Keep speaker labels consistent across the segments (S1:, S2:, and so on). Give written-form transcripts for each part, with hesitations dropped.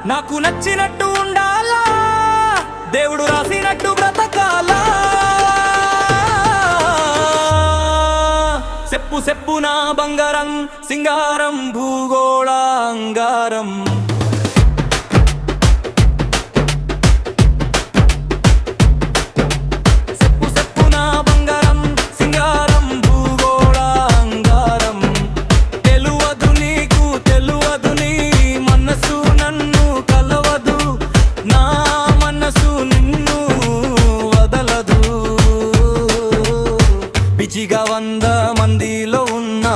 S1: నాకు నచ్చినట్టు ఉండాలా, దేవుడు రాసినట్టు బ్రతకాలా. సెప్పు సెప్పు నా బంగారం సింగారం భూగోళ అంగారం. పిచ్చిగా 100 మందిలో ఉన్నా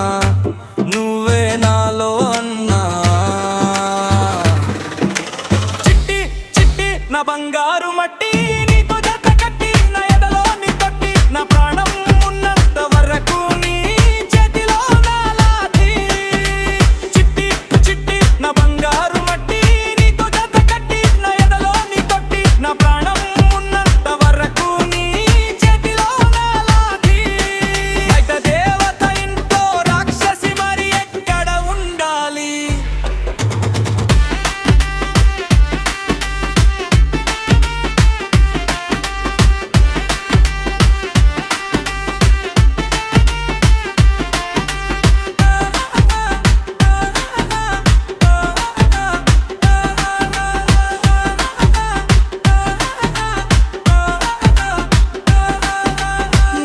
S1: నువ్వే నాలో అన్నా. చిట్టి చిట్టి నా బంగారు మట్టి, నీతో జత కట్టి నా ఎదలో నీ తొట్టి, నా ప్రాణం ఉన్నంత వరకు నీ చేతిలో నాలాది. చిట్టి చిట్టి నా బంగారు మట్టి, నీతో జత కట్టి నా ఎదలో నీ తొట్టి, నా ప్రాణం ఉన్నంత వరకు నీ చేతిలో నాలాది. దేవత ఇంట్లో రాక్షసి మరి ఎక్కడ ఉండాలి.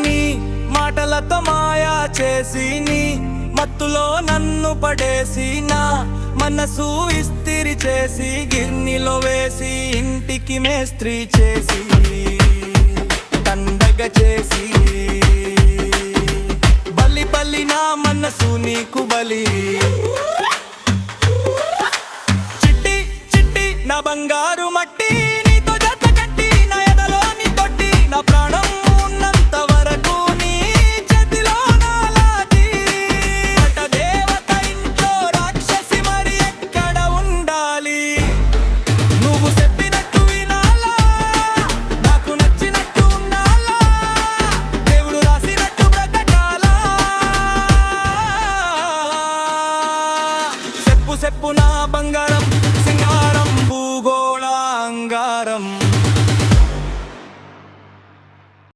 S1: నీ మాటలతో మాయా చేసి నీ మత్తులో నన్ను పడేసి, నా మనసు ఇస్తిరి చేసి గిన్నెలో వేసి ఇంటికి మేస్త్రి చేసి దండగ చేసి, బలి బలి నా మనసు నీకు బలి. చిట్టి చిట్టి నా బంగారు మట్టి.